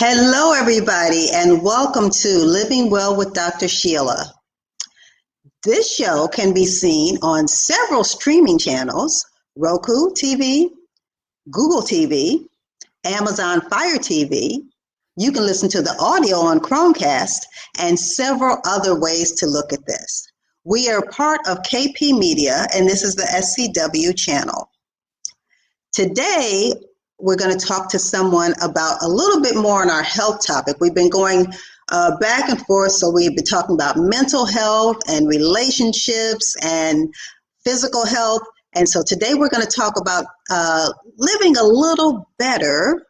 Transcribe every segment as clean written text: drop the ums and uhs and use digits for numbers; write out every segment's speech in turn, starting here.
Hello, everybody, and welcome to Living Well with Dr. Sheila. This show can be seen on several streaming channels: Roku TV, Google TV, Amazon Fire TV. You can listen to the audio on Chromecast and several other ways to look at this. We are part of KP Media, and this is the SCW Channel. Today, we're going to talk to someone about a little bit more on our health topic. We've been going back and forth, so we've been talking about mental health and relationships and physical health. And so today we're going to talk about living a little better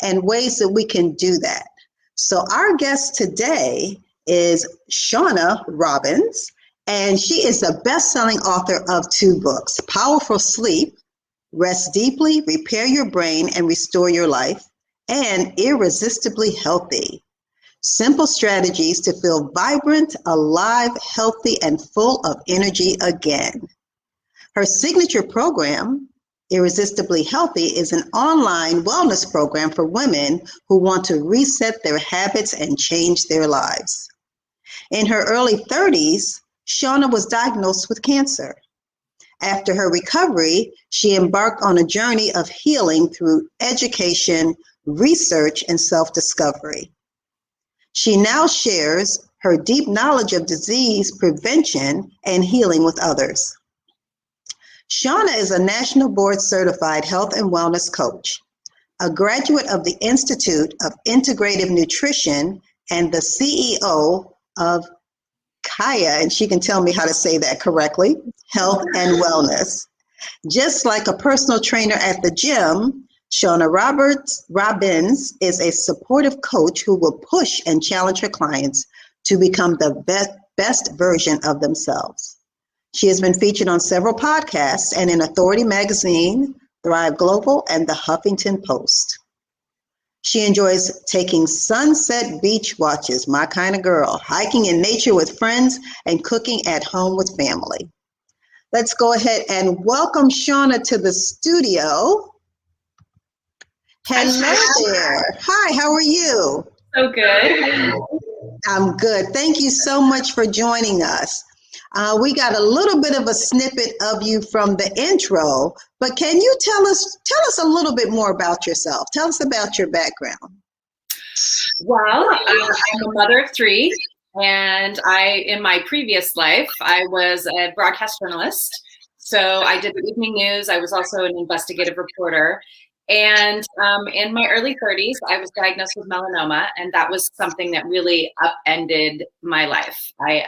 and ways that we can do that. So our guest today is Shawna Robins, and she is the best-selling author of 2 books, Powerful Sleep, Rest Deeply, Repair Your Brain, and Restore Your Life, and Irresistibly Healthy. Simple strategies to feel vibrant, alive, healthy, and full of energy again. Her signature program, Irresistibly Healthy, is an online wellness program for women who want to reset their habits and change their lives. In her early 30s, Shawna was diagnosed with cancer. After her recovery, she embarked on a journey of healing through education, research, and self-discovery. She now shares her deep knowledge of disease prevention and healing with others. Shawna is a national board certified health and wellness coach, a graduate of the Institute of Integrative Nutrition, and the CEO of Kaya, and she can tell me how to say that correctly, Health and Wellness. Just like a personal trainer at the gym, Shawna Robins is a supportive coach who will push and challenge her clients to become the best version of themselves. She has been featured on several podcasts and in Authority Magazine, Thrive Global, and the Huffington Post. She enjoys taking sunset beach watches, my kind of girl, hiking in nature with friends, and cooking at home with family. Let's go ahead and welcome Shawna to the studio. Hello there. Hi, how are you? So good. I'm good. Thank you so much for joining us. We got a little bit of a snippet of you from the intro, but can you tell us a little bit more about yourself? Tell us about your background. Well, I'm a mother of 3, and in my previous life, I was a broadcast journalist. So I did the evening news. I was also an investigative reporter. And in my early 30s, I was diagnosed with melanoma, and that was something that really upended my life. I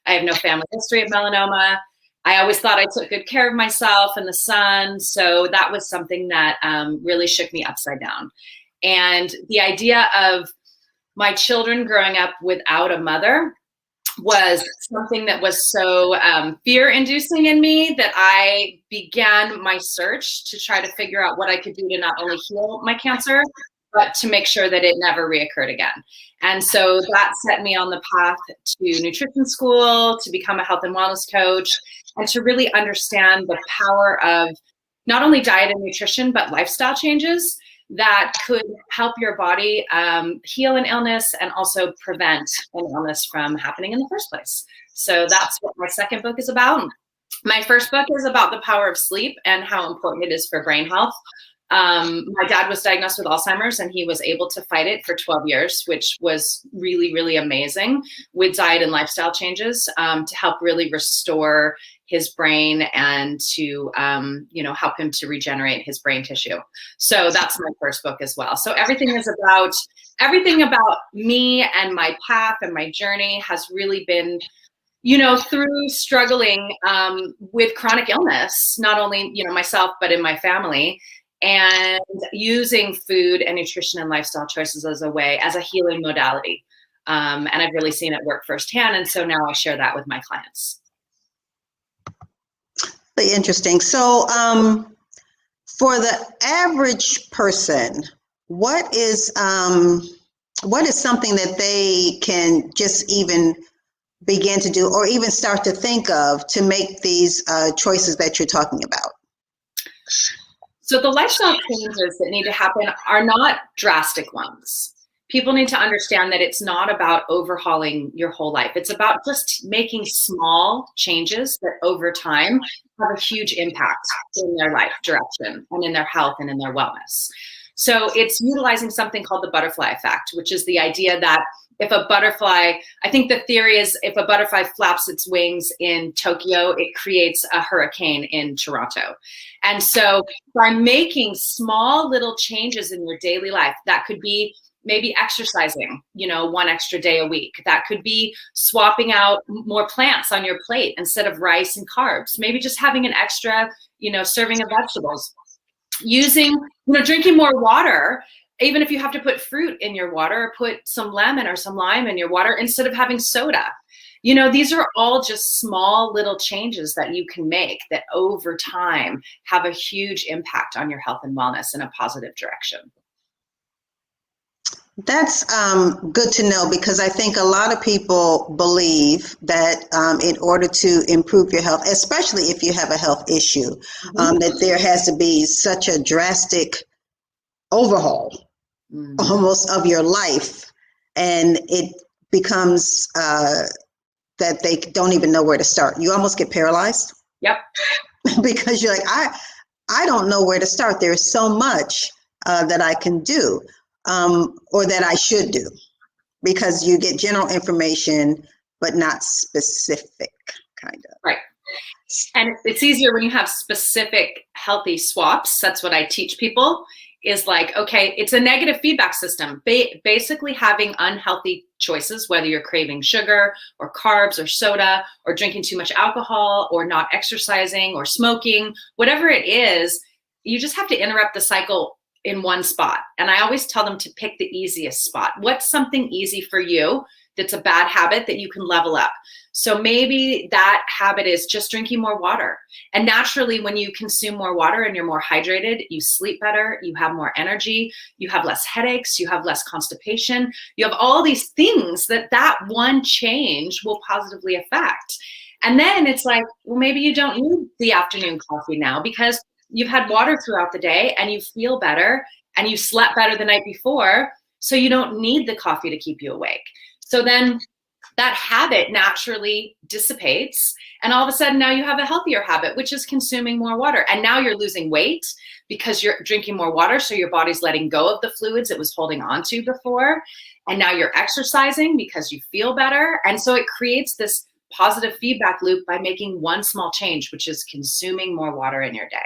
have no family history of melanoma. I always thought I took good care of myself and the sun, so that was something that really shook me upside down. And the idea of my children growing up without a mother was something that was so fear-inducing in me that I began my search to try to figure out what I could do to not only heal my cancer, but to make sure that it never reoccurred again. And so that set me on the path to nutrition school, to become a health and wellness coach, and to really understand the power of not only diet and nutrition, but lifestyle changes that could help your body heal an illness and also prevent an illness from happening in the first place. So that's what my second book is about. My first book is about the power of sleep and how important it is for brain health. My dad was diagnosed with Alzheimer's, and he was able to fight it for 12 years, which was really, really amazing, with diet and lifestyle changes to help really restore his brain and to help him to regenerate his brain tissue. So that's my first book as well. So everything about me and my path and my journey has really been, through struggling with chronic illness, not only, myself, but in my family, and using food and nutrition and lifestyle choices as a healing modality. And I've really seen it work firsthand. And so now I share that with my clients. Really interesting. So for the average person, what is something that they can just even begin to do or even start to think of to make these choices that you're talking about? So the lifestyle changes that need to happen are not drastic ones. People need to understand that it's not about overhauling your whole life. It's about just making small changes that over time have a huge impact in their life direction and in their health and in their wellness. So it's utilizing something called the butterfly effect, which is the idea that if a butterfly, I think the theory is if a butterfly flaps its wings in Tokyo, it creates a hurricane in Toronto. And so by making small little changes in your daily life, that could be maybe exercising, one extra day a week. That could be swapping out more plants on your plate instead of rice and carbs. Maybe just having an extra, serving of vegetables. Drinking more water, even if you have to put fruit in your water or put some lemon or some lime in your water instead of having soda. These are all just small little changes that you can make that over time have a huge impact on your health and wellness in a positive direction. That's good to know, because I think a lot of people believe that in order to improve your health, especially if you have a health issue, that there has to be such a drastic overhaul almost of your life, and it becomes that they don't even know where to start. You almost get paralyzed. Yep. Because you're like, I don't know where to start. There's so much that I can do. Or that I should do, because you get general information, but not specific, kind of. Right. And it's easier when you have specific healthy swaps. That's what I teach people, is like, okay, it's a negative feedback system. Basically having unhealthy choices, whether you're craving sugar or carbs or soda or drinking too much alcohol or not exercising or smoking, whatever it is, you just have to interrupt the cycle in one spot. And I always tell them to pick the easiest spot. What's something easy for you that's a bad habit that you can level up? So maybe that habit is just drinking more water. And naturally, when you consume more water and you're more hydrated, you sleep better, you have more energy, you have less headaches, you have less constipation. You have all these things that one change will positively affect. And then it's like, well, maybe you don't need the afternoon coffee now because you've had water throughout the day and you feel better and you slept better the night before. So you don't need the coffee to keep you awake. So then that habit naturally dissipates. And all of a sudden now you have a healthier habit, which is consuming more water. And now you're losing weight because you're drinking more water. So your body's letting go of the fluids it was holding on to before. And now you're exercising because you feel better. And so it creates this positive feedback loop by making one small change, which is consuming more water in your day.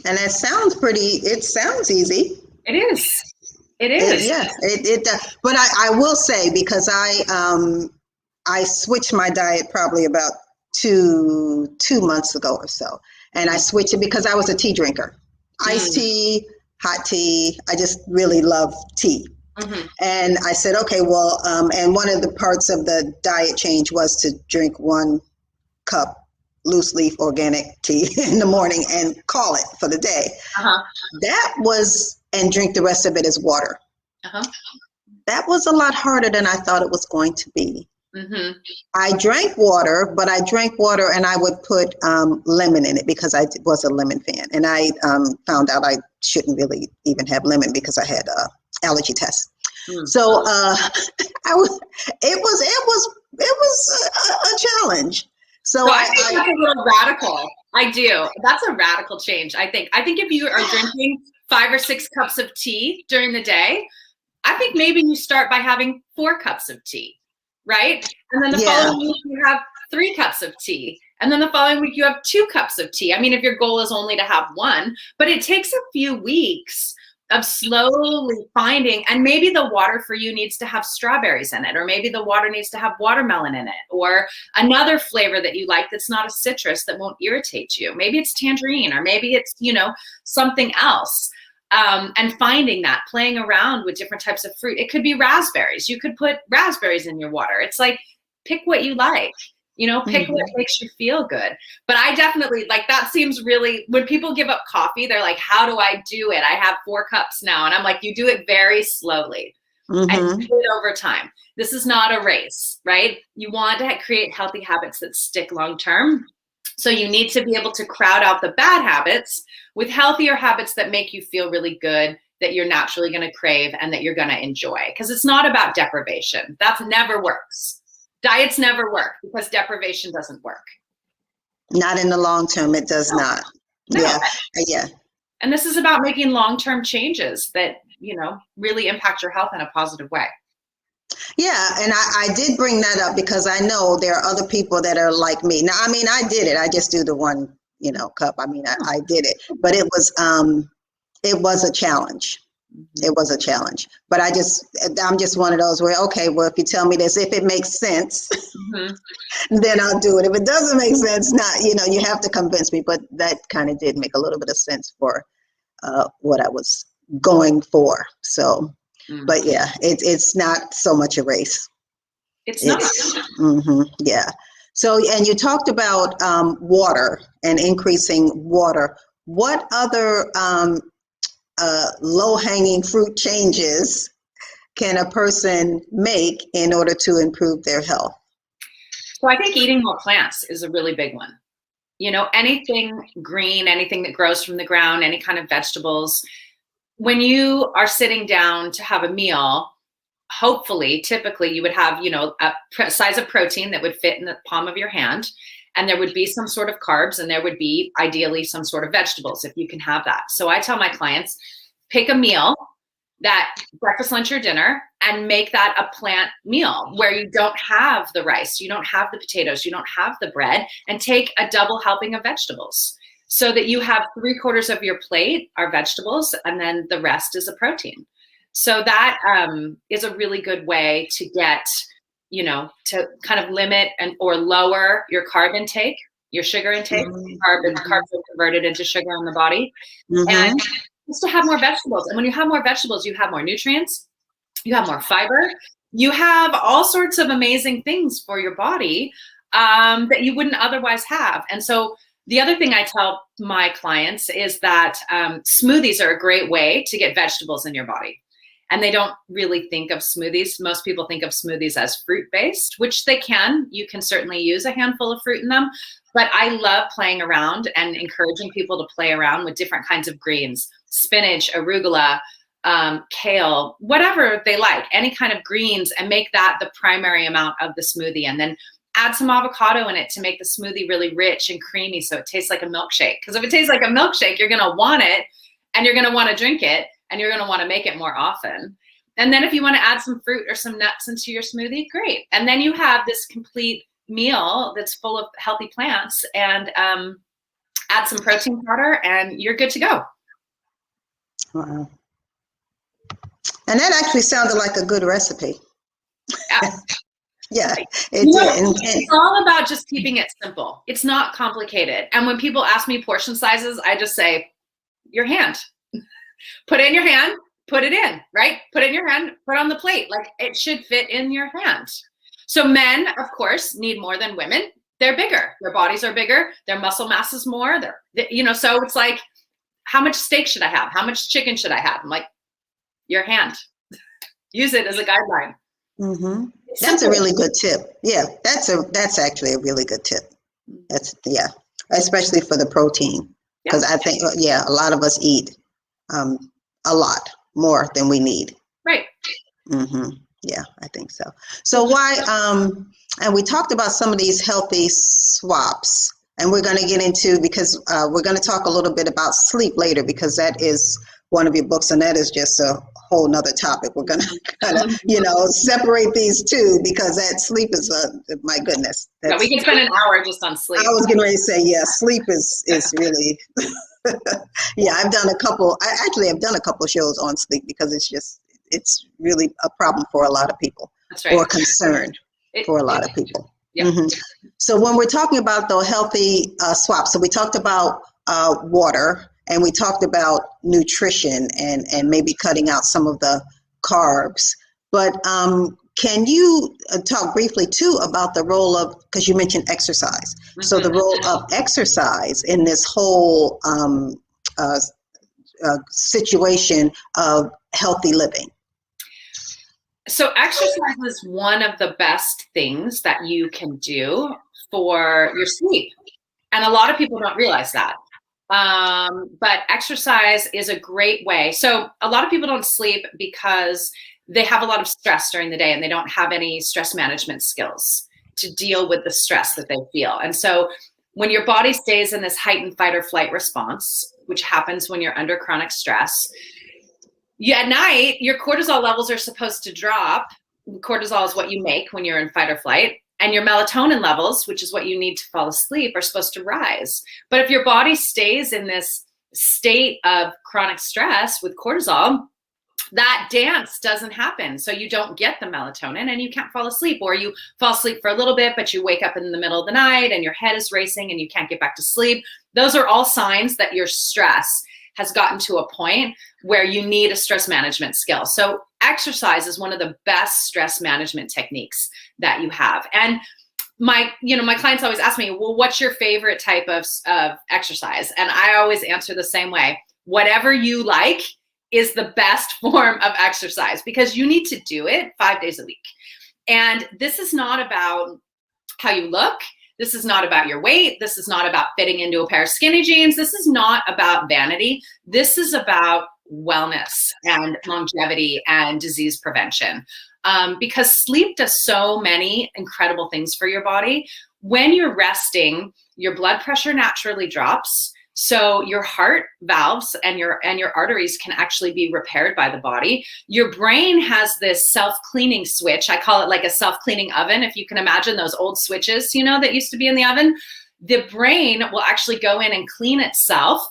And it sounds easy. It is. It is. It does. But I will say, because I switched my diet probably about two months ago or so. And I switched it because I was a tea drinker. Iced tea, hot tea. I just really love tea. Mm-hmm. And I said, okay, well, and one of the parts of the diet change was to drink 1 cup loose leaf organic tea in the morning and call it for the day. That was, and drink the rest of it as water. That was a lot harder than I thought it was going to be. I drank water, but I drank water and I would put lemon in it because I was a lemon fan. And I found out I shouldn't really even have lemon because I had allergy tests. So it was a challenge. So I think that's a little radical. I do. That's a radical change, I think. I think if you are drinking 5 or 6 cups of tea during the day, I think maybe you start by having 4 cups of tea, right? And then the following week you have 3 cups of tea. And then the following week you have 2 cups of tea. I mean, if your goal is only to have 1, but it takes a few weeks of slowly finding, and maybe the water for you needs to have strawberries in it, or maybe the water needs to have watermelon in it, or another flavor that you like that's not a citrus that won't irritate you. Maybe it's tangerine, or maybe it's, something else. And finding that, playing around with different types of fruit. It could be raspberries. You could put raspberries in your water. It's like, pick what you like. Pick what makes you feel good. But I definitely, that seems really, when people give up coffee, they're like, how do I do it? I have 4 cups now. And I'm like, you do it very slowly and do it over time. This is not a race, right? You want to create healthy habits that stick long-term. So you need to be able to crowd out the bad habits with healthier habits that make you feel really good, that you're naturally going to crave and that you're going to enjoy. Because it's not about deprivation. That never works. Diets never work because deprivation doesn't work. Not in the long term, it does not. No. Yeah, yeah. And this is about making long-term changes that, you know, really impact your health in a positive way. Yeah, and I did bring that up because I know there are other people that are like me. Now, I mean, I did it. I just do the one, you know, cup. I mean, I did it, but it was a challenge. It was a challenge. But I'm just one of those where, okay, well, if you tell me this, if it makes sense, then I'll do it. If it doesn't make sense, not, you know, you have to convince me. But that kind of did make a little bit of sense for what I was going for. So. But yeah, it's not so much a race. It's not. Yeah. So, and you talked about water and increasing water. What other low-hanging fruit changes can a person make in order to improve their health? So I think eating more plants is a really big one. You know, anything green, anything that grows from the ground, any kind of vegetables. When you are sitting down to have a meal, hopefully, typically you would have, you know, a size of protein that would fit in the palm of your hand, and there would be some sort of carbs, and there would be ideally some sort of vegetables if you can have that. So I tell my clients, pick a meal, that breakfast, lunch, or dinner, and make that a plant meal where you don't have the rice, you don't have the potatoes, you don't have the bread, and take a double helping of vegetables. So that you have 3/4 of your plate are vegetables, and then the rest is a protein. So that is a really good way to get, you know, to kind of limit or lower your carb intake, your sugar intake. Carbs are converted into sugar in the body. And just to have more vegetables. And when you have more vegetables, you have more nutrients, you have more fiber, you have all sorts of amazing things for your body that you wouldn't otherwise have. And so the other thing I tell my clients is that smoothies are a great way to get vegetables in your body. And they don't really think of smoothies. Most people think of smoothies as fruit-based, which they can. You can certainly use a handful of fruit in them. But I love playing around and encouraging people to play around with different kinds of greens, spinach, arugula, kale, whatever they like, any kind of greens, and make that the primary amount of the smoothie. And then add some avocado in it to make the smoothie really rich and creamy so it tastes like a milkshake. Because if it tastes like a milkshake, you're going to want it, and you're going to want to drink it, and you're going to want to make it more often. And then if you want to add some fruit or some nuts into your smoothie, great. And then you have this complete meal that's full of healthy plants, and add some protein powder, and you're good to go. Wow. And that actually sounded like a good recipe. Yeah, it did. It's all about just keeping it simple. It's not complicated. And when people ask me portion sizes, I just say, your hand. Put it in your hand, put it in, right? Put it in your hand, put it on the plate. Like, it should fit in your hand. So men, of course, need more than women. They're bigger. Their bodies are bigger. Their muscle mass is more. So it's like, how much steak should I have? How much chicken should I have? I'm like, your hand. Use it as a guideline. That's a really good tip. Yeah, that's actually a really good tip. Especially for the protein, because I think a lot of us eat a lot more than we need. Right. Yeah, I think so. So why? And we talked about some of these healthy swaps, and we're going to get into, because we're going to talk a little bit about sleep later, because that is one of your books, and that is just a whole nother topic. We're going to kind of, separate these two, because that sleep is, my goodness. We can spend an hour just on sleep. I was getting ready to say, sleep is really, I've done a couple shows on sleep, because it's really a problem for a lot of people. That's right. Or concern for a lot of people. So when we're talking about the healthy swaps, so we talked about water, and we talked about nutrition and maybe cutting out some of the carbs. But can you talk briefly too about the role of, because you mentioned exercise, so the role of exercise in this whole situation of healthy living? So exercise is one of the best things that you can do for your sleep. And a lot of people don't realize that. But exercise is a great way. So a lot of people don't sleep because they have a lot of stress during the day and they don't have any stress management skills to deal with the stress that they feel. And so when your body stays in this heightened fight or flight response, which happens when you're under chronic stress, at night, your cortisol levels are supposed to drop. Cortisol is what you make when you're in fight or flight. And your melatonin levels, which is what you need to fall asleep, are supposed to rise. But if your body stays in this state of chronic stress with cortisol, that dance doesn't happen. So you don't get the melatonin and you can't fall asleep, or you fall asleep for a little bit, but you wake up in the middle of the night and your head is racing and you can't get back to sleep. Those are all signs that your stress has gotten to a point where you need a stress management skill. So exercise is one of the best stress management techniques that you have. And my clients always ask me, well, what's your favorite type of exercise? And I always answer the same way. Whatever you like is the best form of exercise, because you need to do it 5 days a week. And this is not about how you look. This is not about your weight. This is not about fitting into a pair of skinny jeans. This is not about vanity. This is about wellness and longevity and disease prevention. Because sleep does so many incredible things for your body. When you're resting, your blood pressure naturally drops. So your heart valves and your arteries can actually be repaired by the body. Your brain has this self-cleaning switch. I call it like a self-cleaning oven. If you can imagine those old switches, that used to be in the oven, the brain will actually go in and clean itself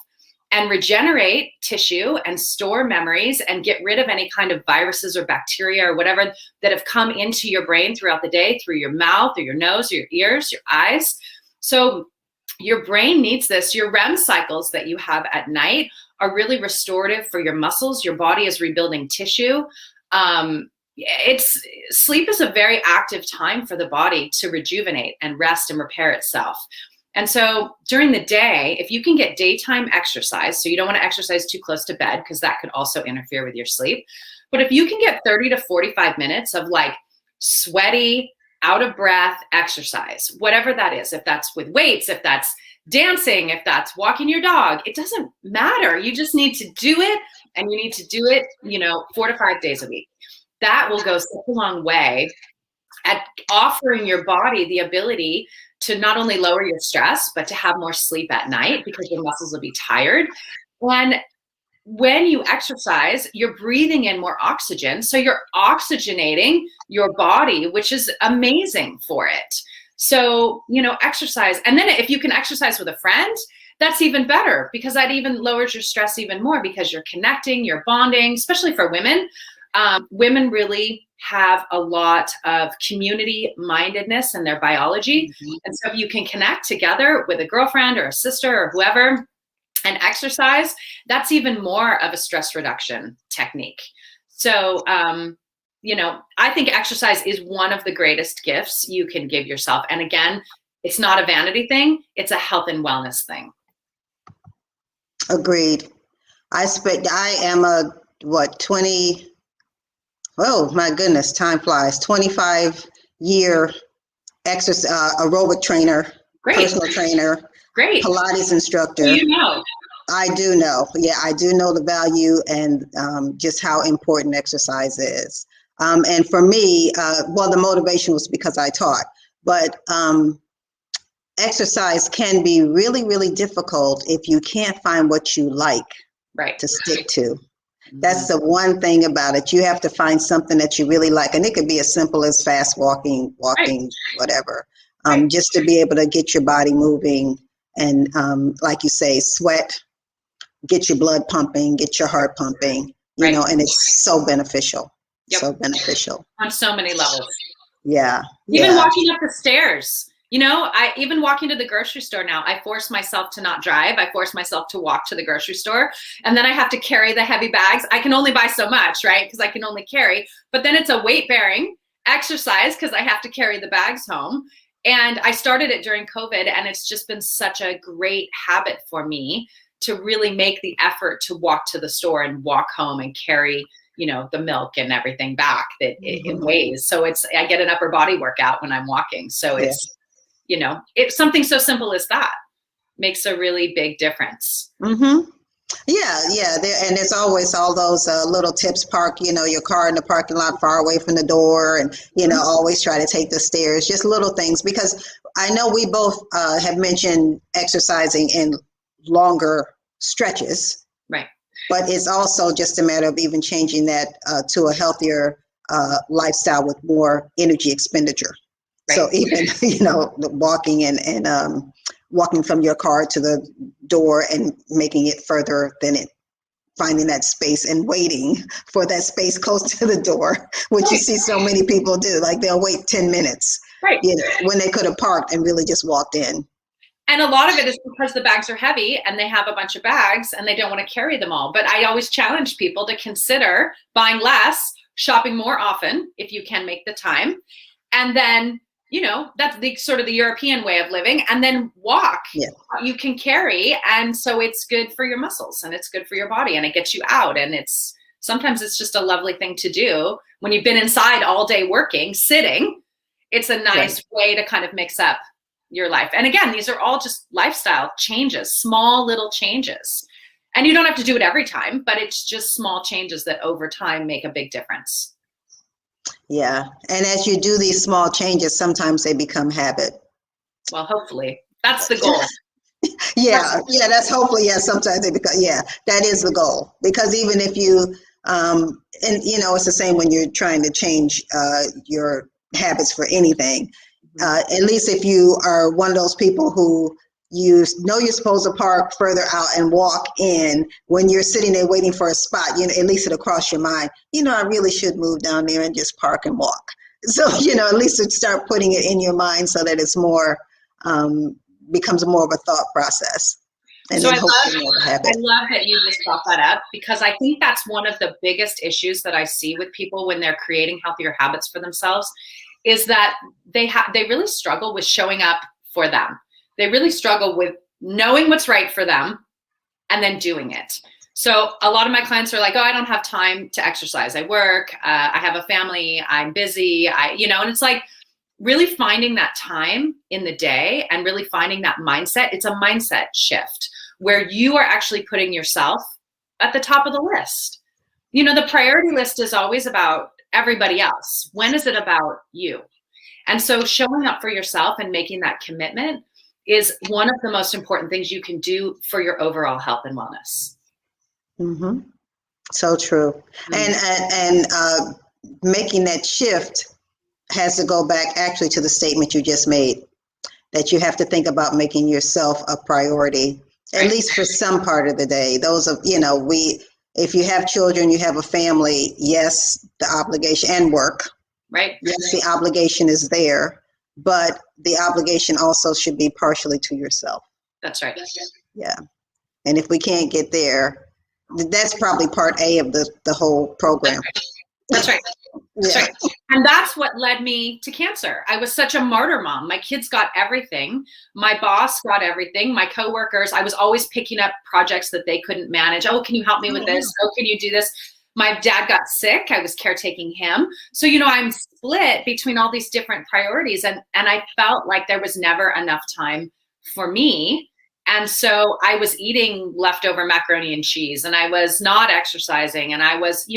and regenerate tissue and store memories and get rid of any kind of viruses or bacteria or whatever that have come into your brain throughout the day, through your mouth or your nose, or your ears, your eyes. So your brain needs this. Your REM cycles that you have at night are really restorative for your muscles. Your body is rebuilding tissue. Sleep is a very active time for the body to rejuvenate and rest and repair itself. And so during the day, if you can get daytime exercise, so you don't want to exercise too close to bed because that could also interfere with your sleep. But if you can get 30 to 45 minutes of like sweaty, out of breath exercise, whatever that is, if that's with weights, if that's dancing, if that's walking your dog, it doesn't matter. You just need to do it, and you need to do it, 4 to 5 days a week. That will go such a long way at offering your body the ability to not only lower your stress, but to have more sleep at night because your muscles will be tired. And when you exercise, you're breathing in more oxygen. So you're oxygenating your body, which is amazing for it. So, exercise. And then if you can exercise with a friend, that's even better, because that even lowers your stress even more, because you're connecting, you're bonding, especially for women. Women really have a lot of community mindedness in their biology. Mm-hmm. And so if you can connect together with a girlfriend or a sister or whoever and exercise, that's even more of a stress reduction technique. So, I think exercise is one of the greatest gifts you can give yourself. And again, it's not a vanity thing. It's a health and wellness thing. Agreed. I am a, 20, oh my goodness, time flies, 25-year aerobic trainer, Great. Personal trainer, Great. Pilates instructor. I do know. Yeah, I do know the value and just how important exercise is. And for me, the motivation was because I taught, but exercise can be really, really difficult if you can't find what you like to stick to. That's the one thing about it. You have to find something that you really like. And it could be as simple as fast walking, whatever, just to be able to get your body moving and, like you say, sweat, get your blood pumping, get your heart pumping, and it's so beneficial. Yep. So beneficial. On so many levels. Yeah. Even walking up the stairs. Even walking to the grocery store now, I force myself to not drive. I force myself to walk to the grocery store. And then I have to carry the heavy bags. I can only buy so much, right? Because I can only carry. But then it's a weight-bearing exercise because I have to carry the bags home. And I started it during COVID, and it's just been such a great habit for me to really make the effort to walk to the store and walk home and carry, the milk and everything back that it weighs. So I get an upper body workout when I'm walking. So it's, it's something so simple as that. makes a really big difference. Mm-hmm. Yeah. And there's always all those little tips. Park, your car in the parking lot far away from the door, and always try to take the stairs. Just little things, because I know we both have mentioned exercising in longer stretches, right? But it's also just a matter of even changing that to a healthier lifestyle with more energy expenditure. Right. So even walking and walking from your car to the door and making it further than it, finding that space and waiting for that space close to the door, which you see so many people do. Like they'll wait 10 minutes, right, when they could have parked and really just walked in. And a lot of it is because the bags are heavy and they have a bunch of bags and they don't want to carry them all. But I always challenge people to consider buying less, shopping more often if you can make the time, and then that's the sort of the European way of living, and then walk. Yeah. You can carry, and so it's good for your muscles and it's good for your body and it gets you out, and sometimes it's just a lovely thing to do when you've been inside all day working, sitting. It's a nice way to kind of mix up your life. And again, these are all just lifestyle changes, small little changes. And you don't have to do it every time, but it's just small changes that over time make a big difference. Yeah. And as you do these small changes, sometimes they become habit. Well, hopefully. That's the goal. That's hopefully, sometimes they become, that is the goal. Because even if you, and it's the same when you're trying to change your habits for anything. At least if you are one of those people who you're supposed to park further out and walk in, when you're sitting there waiting for a spot, at least it'll cross your mind, I really should move down there and just park and walk. So, at least to start putting it in your mind so that it's more, becomes more of a thought process. And so then I love that you just brought that up, because I think that's one of the biggest issues that I see with people when they're creating healthier habits for themselves, is that they really struggle with showing up for them. They really struggle with knowing what's right for them and then doing it. So a lot of my clients are like, oh, I don't have time to exercise. I work, I have a family, I'm busy, and it's like really finding that time in the day and really finding that mindset. It's a mindset shift where you are actually putting yourself at the top of the list. The priority list is always about everybody else. When is it about you? And so showing up for yourself and making that commitment is one of the most important things you can do for your overall health and wellness. Mm-hmm. So true. Mm-hmm. And making that shift has to go back actually to the statement you just made, that you have to think about making yourself a priority, at least for some part of the day. Those of, if you have children, you have a family, yes, the obligation and work. Right. Yes, the obligation is there, but the obligation also should be partially to yourself. That's right. Yeah. And if we can't get there, that's probably part A of the whole program. That's right. That's right. And that's what led me to cancer. I was such a martyr mom. My kids got everything. My boss got everything. My coworkers, I was always picking up projects that they couldn't manage. Oh, can you help me with this? Oh, can you do this? My dad got sick. I was caretaking him. So, I'm split between all these different priorities. And I felt like there was never enough time for me. And so I was eating leftover macaroni and cheese, and I was not exercising. And I was,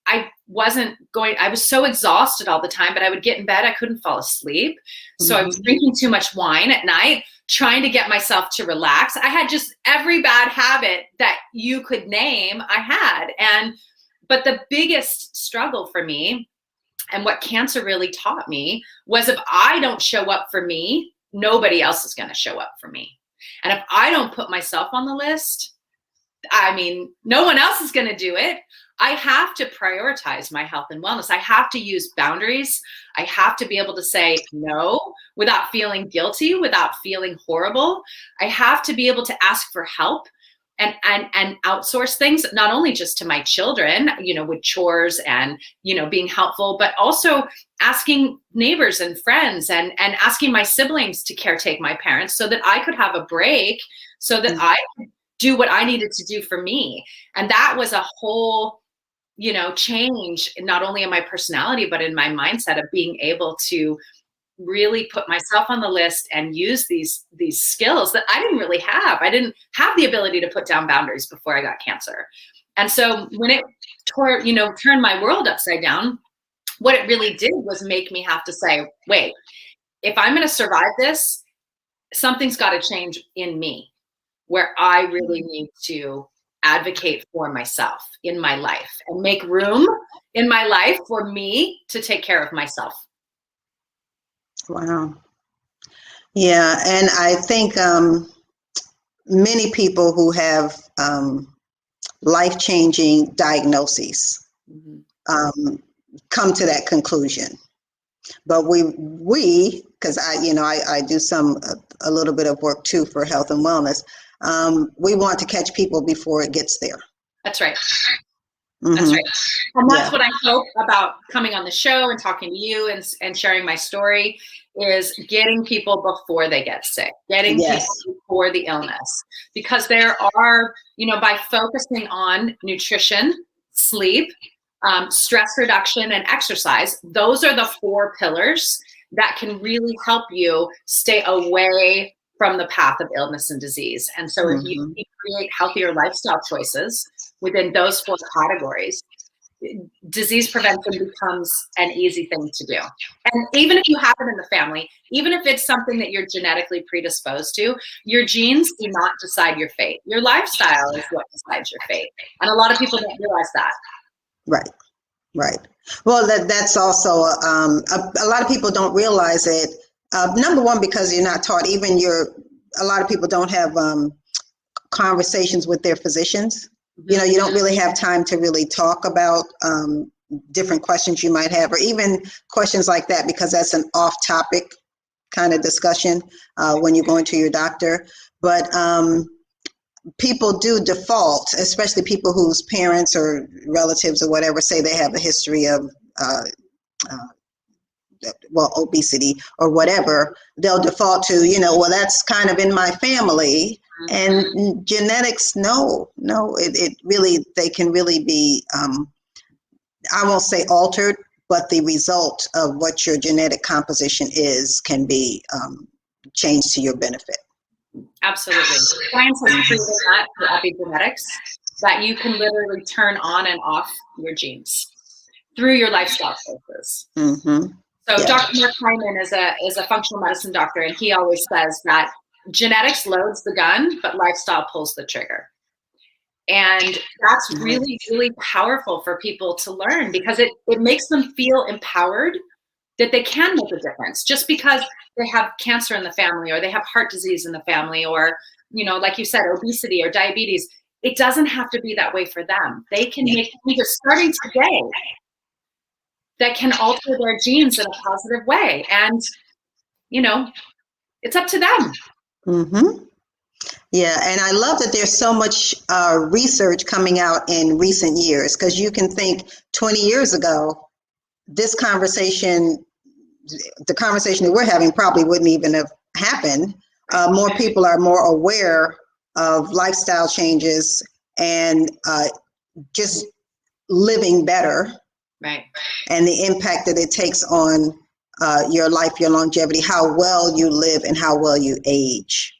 I wasn't going, I was so exhausted all the time, but I would get in bed, I couldn't fall asleep. So I was drinking too much wine at night, trying to get myself to relax. I had just every bad habit that you could name, I had. But the biggest struggle for me, and what cancer really taught me, was if I don't show up for me, nobody else is going to show up for me. And if I don't put myself on the list, no one else is going to do it. I have to prioritize my health and wellness. I have to use boundaries. I have to be able to say no without feeling guilty, without feeling horrible. I have to be able to ask for help and outsource things, not only just to my children, with chores and, being helpful, but also asking neighbors and friends and asking my siblings to caretake my parents so that I could have a break, so that I could do what I needed to do for me. And that was a whole, change, not only in my personality, but in my mindset of being able to really put myself on the list and use these skills that I didn't really have. I didn't have the ability to put down boundaries before I got cancer. And so when it turned my world upside down, what it really did was make me have to say, wait, if I'm going to survive this, something's got to change in me, where I really need to advocate for myself in my life and make room in my life for me to take care of myself. Wow. Yeah, and I think many people who have life-changing diagnoses come to that conclusion. But we, because I do a little bit of work too for health and wellness. We want to catch people before it gets there. That's right. That's right. And that's what I hope about coming on the show and talking to you and sharing my story, is getting people before they get sick, getting people before the illness. Because there are, by focusing on nutrition, sleep, stress reduction, and exercise, those are the 4 pillars that can really help you stay away from the path of illness and disease. And so if you create healthier lifestyle choices within those 4 categories, disease prevention becomes an easy thing to do. And even if you have it in the family, even if it's something that you're genetically predisposed to, your genes do not decide your fate. Your lifestyle is what decides your fate. And a lot of people don't realize that. Right. Well, that's also a lot of people don't realize it. Number one, because you're not taught. A lot of people don't have conversations with their physicians. You don't really have time to really talk about different questions you might have, or even questions like that, because that's an off-topic kind of discussion when you're going to your doctor. But people do default, especially people whose parents or relatives or whatever say they have a history of obesity or whatever. They'll default to, well, that's kind of in my family. And genetics, no, it really, they can really be, I won't say altered, but the result of what your genetic composition is can be changed to your benefit. Absolutely. Science has proven that through epigenetics, that you can literally turn on and off your genes through your lifestyle choices. So Dr. Mark Hyman is a functional medicine doctor, and he always says that genetics loads the gun, but lifestyle pulls the trigger. And that's really, really powerful for people to learn, because it makes them feel empowered that they can make a difference just because they have cancer in the family, or they have heart disease in the family, or, like you said, obesity or diabetes. It doesn't have to be that way for them. They can make changes starting today that can alter their genes in a positive way. And, it's up to them. Yeah, and I love that there's so much research coming out in recent years, because you can think 20 years ago, the conversation that we're having probably wouldn't even have happened. More people are more aware of lifestyle changes and just living better. Right. And the impact that it takes on your life, your longevity, how well you live and how well you age.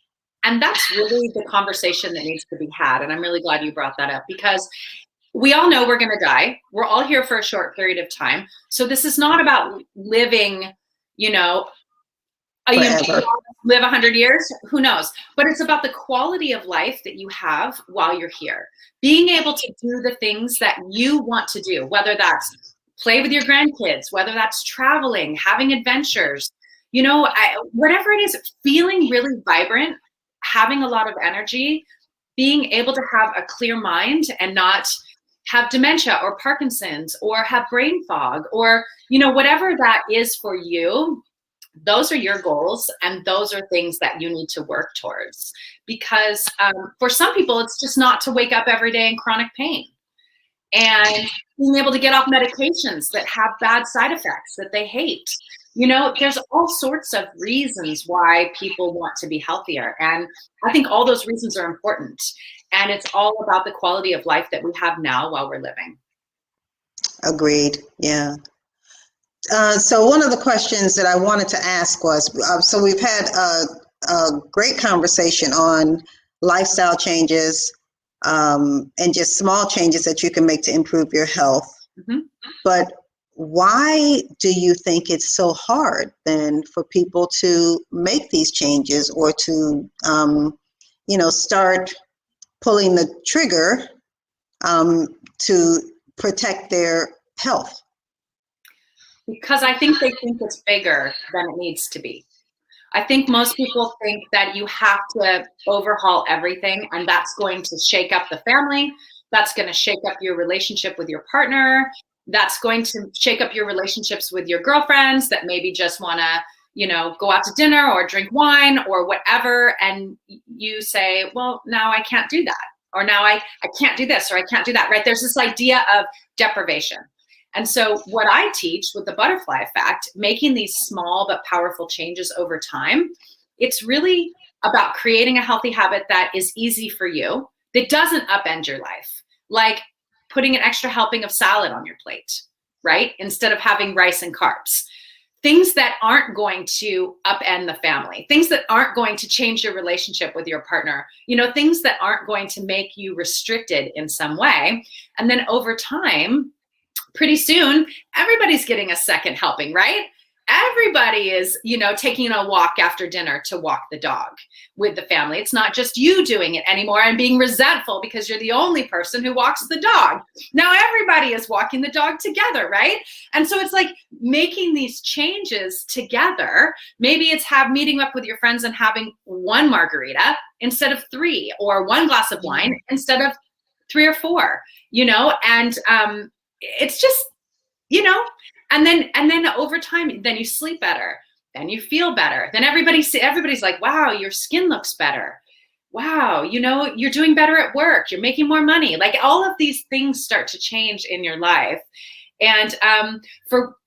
And that's really the conversation that needs to be had. And I'm really glad you brought that up, because we all know we're going to die. We're all here for a short period of time. So this is not about living, live 100 years, who knows? But it's about the quality of life that you have while you're here. Being able to do the things that you want to do, whether that's play with your grandkids, whether that's traveling, having adventures, whatever it is, feeling really vibrant, having a lot of energy, being able to have a clear mind and not have dementia or Parkinson's or have brain fog or, whatever that is for you. Those are your goals, and those are things that you need to work towards, because for some people, it's just not to wake up every day in chronic pain, and being able to get off medications that have bad side effects that they hate. There's all sorts of reasons why people want to be healthier. And I think all those reasons are important. And it's all about the quality of life that we have now while we're living. Agreed. Yeah. So one of the questions that I wanted to ask was, so we've had a great conversation on lifestyle changes and just small changes that you can make to improve your health. Mm-hmm. But why do you think it's so hard then for people to make these changes or to, start pulling the trigger to protect their health? Because I think they think it's bigger than it needs to be. I think most people think that you have to overhaul everything, and that's going to shake up the family. That's going to shake up your relationship with your partner. That's going to shake up your relationships with your girlfriends that maybe just want to, go out to dinner or drink wine or whatever. And you say, well, now I can't do that. Or now I can't do this, or I can't do that, right? There's this idea of deprivation. And so what I teach with the butterfly effect, making these small but powerful changes over time, it's really about creating a healthy habit that is easy for you, that doesn't upend your life. Like putting an extra helping of salad on your plate, right? Instead of having rice and carbs. Things that aren't going to upend the family, things that aren't going to change your relationship with your partner, things that aren't going to make you restricted in some way. And then over time, pretty soon, everybody's getting a second helping, right? Everybody is, taking a walk after dinner to walk the dog with the family. It's not just you doing it anymore and being resentful because you're the only person who walks the dog. Now everybody is walking the dog together, right? And so it's like making these changes together. Maybe it's meeting up with your friends and having one margarita instead of 3, or one glass of wine instead of 3 or 4, and it's just, and then over time, then you sleep better, then you feel better. Then everybody's like, wow, your skin looks better. Wow, you're doing better at work. You're making more money. Like all of these things start to change in your life. And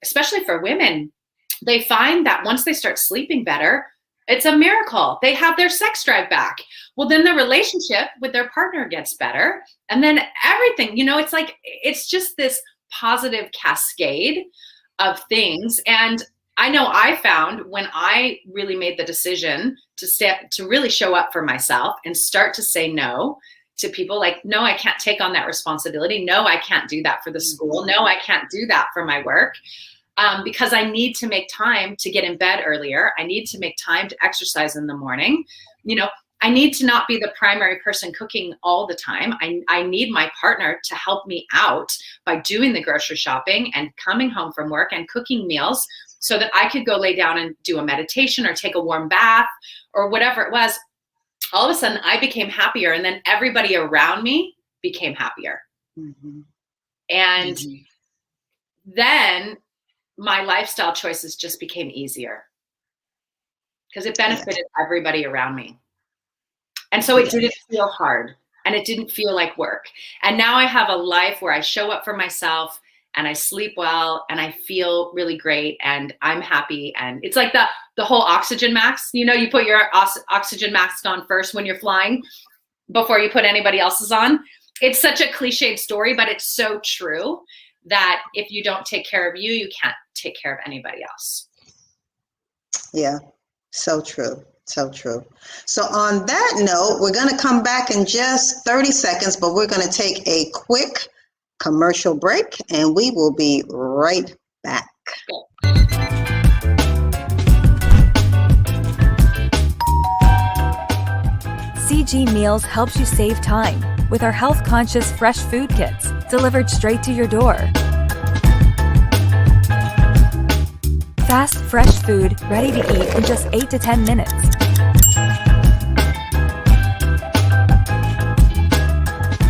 especially for women, they find that once they start sleeping better, it's a miracle. They have their sex drive back. Well, then the relationship with their partner gets better. And then everything, it's just this positive cascade of things. And I know I found when I really made the decision to really show up for myself and start to say no to people, like, no, I can't take on that responsibility. No, I can't do that for the school. No, I can't do that for my work. Because I need to make time to get in bed earlier. I need to make time to exercise in the morning. I need to not be the primary person cooking all the time. I need my partner to help me out by doing the grocery shopping and coming home from work and cooking meals so that I could go lay down and do a meditation or take a warm bath or whatever it was. All of a sudden I became happier, and then everybody around me became happier. Mm-hmm. And then my lifestyle choices just became easier because it benefited everybody around me. And so it didn't feel hard, and it didn't feel like work. And now I have a life where I show up for myself and I sleep well and I feel really great and I'm happy. And it's like the whole oxygen mask, you put your oxygen mask on first when you're flying before you put anybody else's on. It's such a cliched story, but it's so true that if you don't take care of you, you can't take care of anybody else. Yeah, so true. So true. So on that note, we're going to come back in just 30 seconds, but we're going to take a quick commercial break and we will be right back. CG Meals helps you save time with our health-conscious fresh food kits delivered straight to your door. Fast, fresh food ready to eat in just 8 to 10 minutes.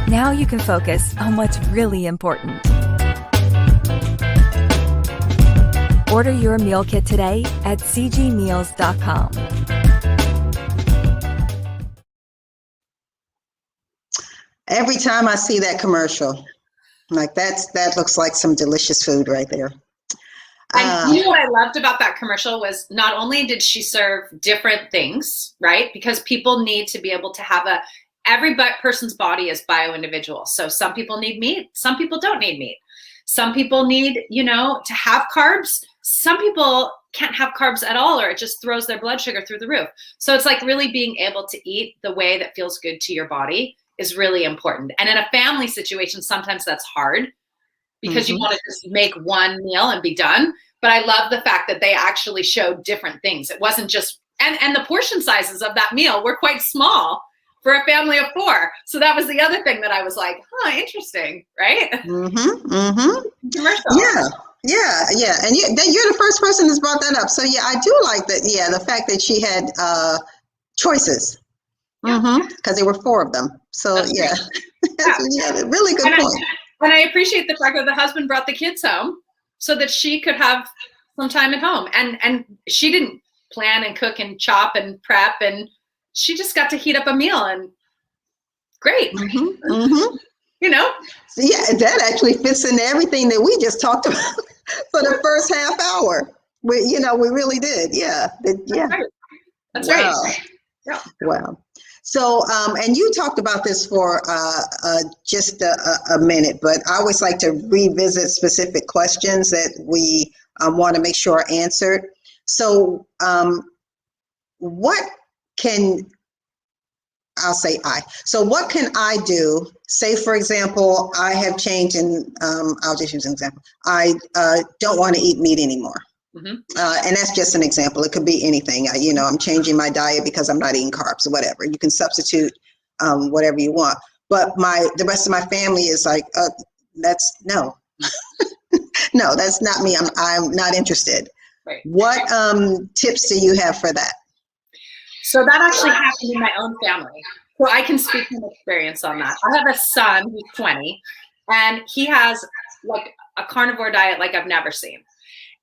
Now you can focus on what's really important. Order your meal kit today at cgmeals.com. Every time I see that commercial, like that looks like some delicious food right there. And what I loved about that commercial was not only did she serve different things, right? Because people need to be able to have every person's body is bio-individual. So some people need meat, some people don't need meat. Some people need, to have carbs, some people can't have carbs at all, or it just throws their blood sugar through the roof. So it's like really being able to eat the way that feels good to your body is really important. And in a family situation, sometimes that's hard because you want to just make one meal and be done. But I love the fact that they actually showed different things. It wasn't just, and the portion sizes of that meal were quite small for a family of 4. So that was the other thing that I was like, interesting, right? Commercial. Yeah. And you're the first person that's brought that up. So yeah, I do like that. Yeah, the fact that she had choices. Because there were 4 of them. So yeah, really good point. And I appreciate the fact that the husband brought the kids home so that she could have some time at home. And she didn't plan and cook and chop and prep, and she just got to heat up a meal, and great. You know? So yeah, that actually fits into everything that we just talked about for the first half hour. We really did. Yeah. That's wow. right. Yeah. Wow. So, and you talked about this for just a minute, but I always like to revisit specific questions that we want to make sure are answered. So, what can I do? Say, for example, I have changed, and I'll just use an example. I don't want to eat meat anymore. And that's just an example. It could be anything. I'm changing my diet because I'm not eating carbs or whatever. You can substitute whatever you want. But the rest of my family is like, no, that's not me. I'm not interested. Right. What tips do you have for that? So that actually happened in my own family. So I can speak from experience on that. I have a son who's 20, and he has like a carnivore diet like I've never seen.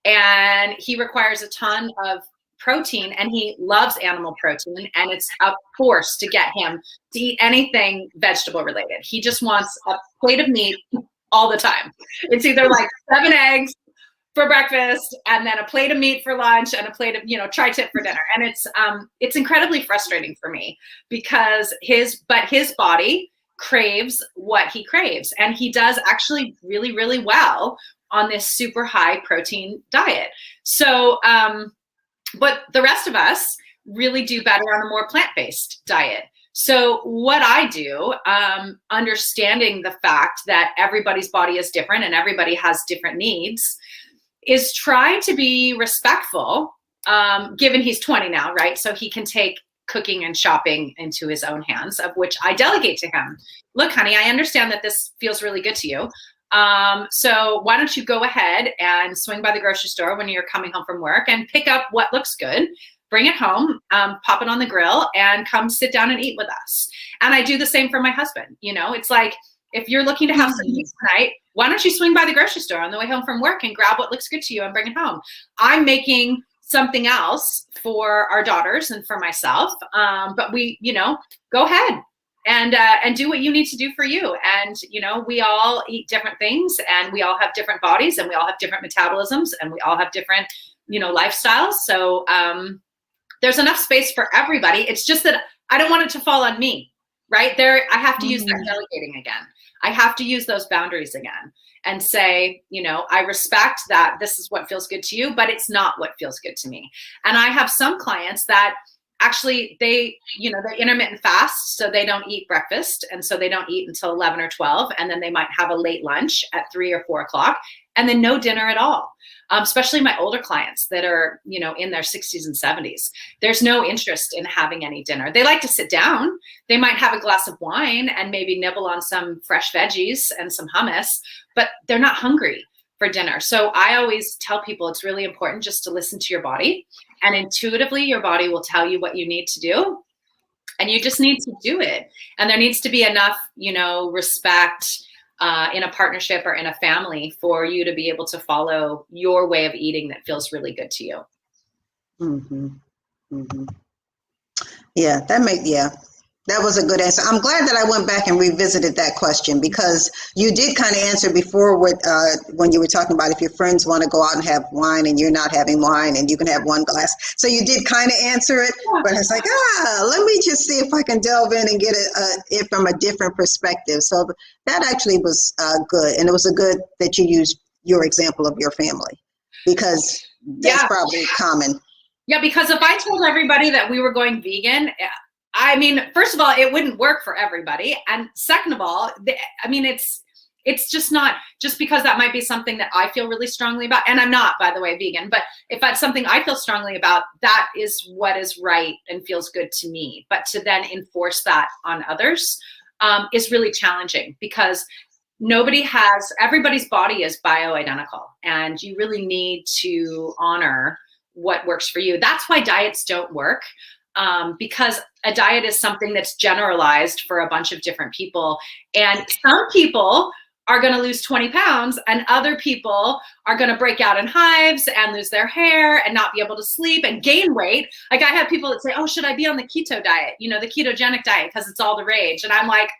And he requires a ton of protein, and he loves animal protein, and it's a force to get him to eat anything vegetable related. He just wants a plate of meat all the time. It's either like 7 eggs for breakfast, and then a plate of meat for lunch, and a plate of, tri-tip for dinner. And it's incredibly frustrating for me because his body craves what he craves, and he does actually really, really well on this super high protein diet. So, but the rest of us really do better on a more plant-based diet. So what I do, understanding the fact that everybody's body is different and everybody has different needs, is try to be respectful, given he's 20 now, right? So he can take cooking and shopping into his own hands, of which I delegate to him. Look, honey, I understand that this feels really good to you. So why don't you go ahead and swing by the grocery store when you're coming home from work and pick up what looks good, bring it home, pop it on the grill, and come sit down and eat with us. And I do the same for my husband. It's like, if you're looking to have some meat tonight, why don't you swing by the grocery store on the way home from work and grab what looks good to you and bring it home? I'm making something else for our daughters and for myself. But we, go ahead and do what you need to do for you. And, we all eat different things, and we all have different bodies, and we all have different metabolisms, and we all have different, lifestyles. So there's enough space for everybody. It's just that I don't want it to fall on me, right? I have to use that delegating again. I have to use those boundaries again and say, I respect that this is what feels good to you, but it's not what feels good to me. And I have some clients that actually they intermittent fast, so they don't eat breakfast, and so they don't eat until 11 or 12, and then they might have a late lunch at 3 or 4 o'clock, and then no dinner at all. Especially my older clients that are, in their 60s and 70s. There's no interest in having any dinner. They like to sit down. They might have a glass of wine and maybe nibble on some fresh veggies and some hummus, but they're not hungry for dinner. So I always tell people it's really important just to listen to your body, and intuitively your body will tell you what you need to do, and you just need to do it. And there needs to be enough, respect in a partnership or in a family for you to be able to follow your way of eating that feels really good to you. Yeah, that was a good answer. I'm glad that I went back and revisited that question, because you did kind of answer before with when you were talking about if your friends want to go out and have wine and you're not having wine and you can have one glass. So you did kind of answer it, but it's like, let me just see if I can delve in and get it from a different perspective. So that actually was good. And it was a good that you used your example of your family, because that's probably common. Yeah, because if I told everybody that we were going vegan, I mean, first of all, it wouldn't work for everybody. And second of all, I mean, it's just not, just because that might be something that I feel really strongly about. And I'm not, by the way, vegan, but if that's something I feel strongly about, that is what is right and feels good to me. But to then enforce that on others is really challenging, because everybody's body is bioidentical, and you really need to honor what works for you. That's why diets don't work, because a diet is something that's generalized for a bunch of different people. And some people are going to lose 20 pounds and other people are going to break out in hives and lose their hair and not be able to sleep and gain weight. Like, I have people that say, oh, should I be on the keto diet? You know, the ketogenic diet, because it's all the rage. And I'm like,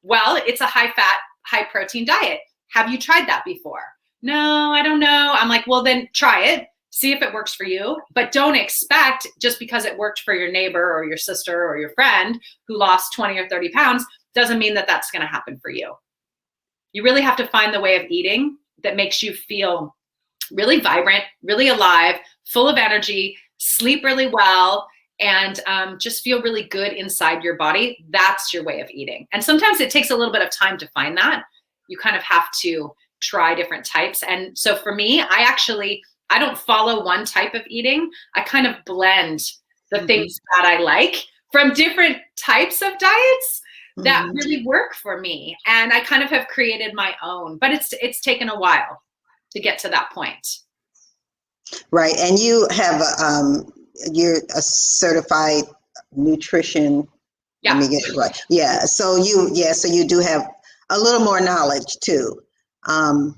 well, it's a high fat, high protein diet. Have you tried that before? No, I don't know. I'm like, well, then try it. See if it works for you, but don't expect, just because it worked for your neighbor or your sister or your friend who lost 20 or 30 pounds, doesn't mean that that's going to happen for you. You really have to find the way of eating that makes you feel really vibrant, really alive, full of energy, sleep really well, and just feel really good inside your body. That's your way of eating. And sometimes it takes a little bit of time to find that. You kind of have to try different types. And so for me, I don't follow one type of eating. I kind of blend the things that I like from different types of diets that really work for me. And I kind of have created my own, but it's taken a while to get to that point. Right. And you have, you're a certified nutrition. Yeah. Let me get it right. Yeah. So you do have a little more knowledge too, than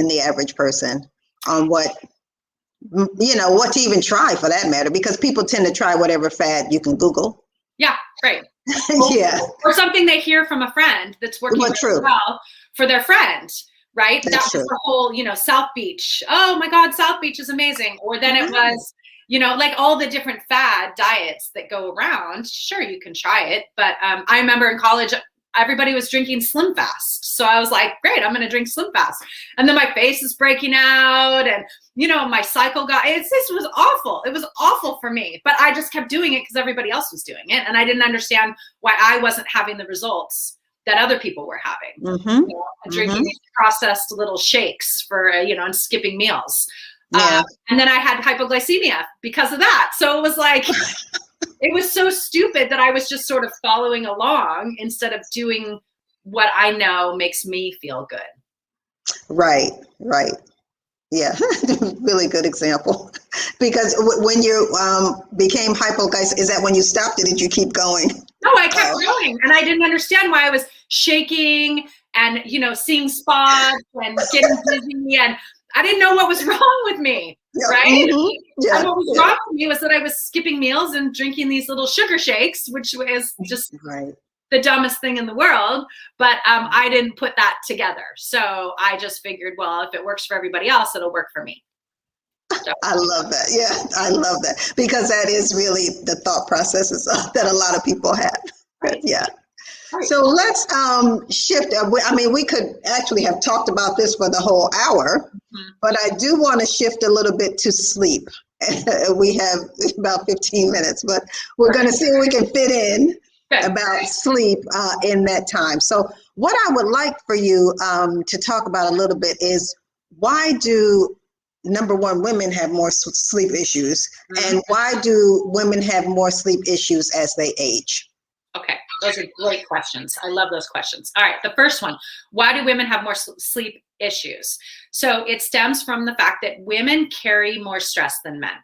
the average person on what to even try, for that matter, because people tend to try whatever fad you can Google. Yeah, right. Yeah. Or something they hear from a friend that's working really well for their friend, right? That's the whole, South Beach. Oh my God, South Beach is amazing. Or then it was, like all the different fad diets that go around. Sure, you can try it. But I remember in college, everybody was drinking Slim Fast. So I was like, great, I'm going to drink Slim Fast. And then my face is breaking out and, my cycle this was awful. It was awful for me, but I just kept doing it because everybody else was doing it. And I didn't understand why I wasn't having the results that other people were having. Drinking these processed little shakes for, and skipping meals. Yeah. And then I had hypoglycemia because of that. So it was like, it was so stupid that I was just sort of following along instead of doing what I know makes me feel good. Right. Yeah, really good example. Because when you became hypoglycemic, is that when you stopped, or did you keep going? No, I kept going, and I didn't understand why I was shaking and seeing spots and getting dizzy, and I didn't know what was wrong with me. Right? Yeah. And what was wrong with me was that I was skipping meals and drinking these little sugar shakes, which was just the dumbest thing in the world. But I didn't put that together. So I just figured, well, if it works for everybody else, it'll work for me. So. I love that. Yeah, I love that, because that is really the thought processes that a lot of people have. Right. Yeah. Right. So let's shift. I mean, we could actually have talked about this for the whole hour, but I do want to shift a little bit to sleep. We have about 15 minutes, but we're going to see what we can fit in about sleep in that time. So what I would like for you to talk about a little bit is, why do, number one, women have more sleep issues, and why do women have more sleep issues as they age? Okay, those are great questions. I love those questions. All right, the first one, why do women have more sleep issues? So it stems from the fact that women carry more stress than men,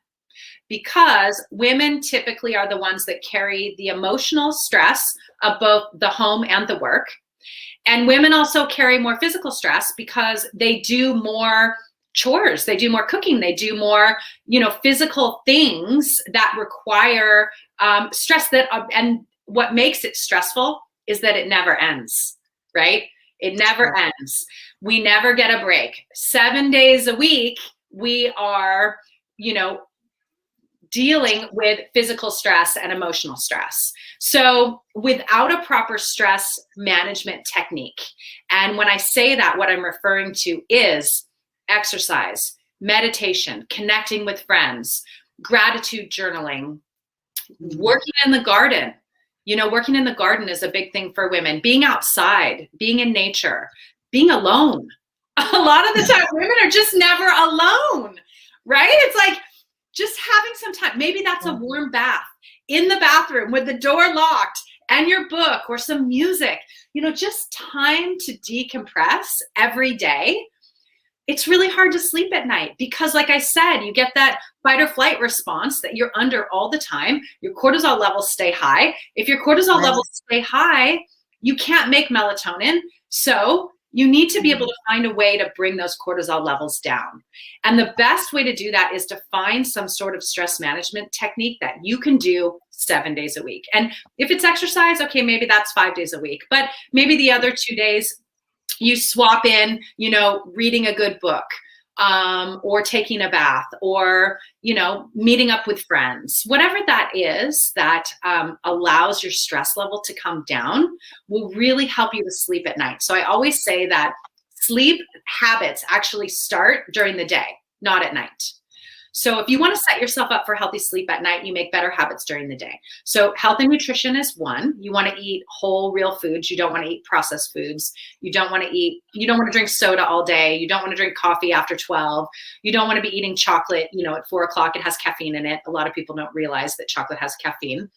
because women typically are the ones that carry the emotional stress of both the home and the work. And women also carry more physical stress because they do more chores, they do more cooking, they do more, physical things that require stress and what makes it stressful is that it never ends, right? It never ends. We never get a break. 7 days a week, we are, dealing with physical stress and emotional stress. So without a proper stress management technique, and when I say that, what I'm referring to is exercise, meditation, connecting with friends, gratitude journaling, working in the garden. You know, working in the garden is a big thing for women. Being outside, being in nature, being alone. A lot of the time, women are just never alone, right? It's like just having some time. Maybe that's a warm bath in the bathroom with the door locked and your book or some music. You know, just time to decompress every day. It's really hard to sleep at night because, like I said, you get that fight or flight response that you're under all the time. Your cortisol levels stay high. If your cortisol levels stay high, you can't make melatonin. So you need to be able to find a way to bring those cortisol levels down. And the best way to do that is to find some sort of stress management technique that you can do 7 days a week. And if it's exercise, okay, maybe that's 5 days a week. But maybe the other 2 days, you swap in, you know, reading a good book, or taking a bath, or, you know, meeting up with friends. Whatever that is that allows your stress level to come down will really help you to sleep at night. So I always say that sleep habits actually start during the day, not at night. So if you want to set yourself up for healthy sleep at night, you make better habits during the day. So health and nutrition is one. You want to eat whole, real foods. You don't want to eat processed foods. You don't want to drink soda all day. You don't want to drink coffee after 12. You don't want to be eating chocolate, you know, at 4 o'clock. It has caffeine in it. A lot of people don't realize that chocolate has caffeine.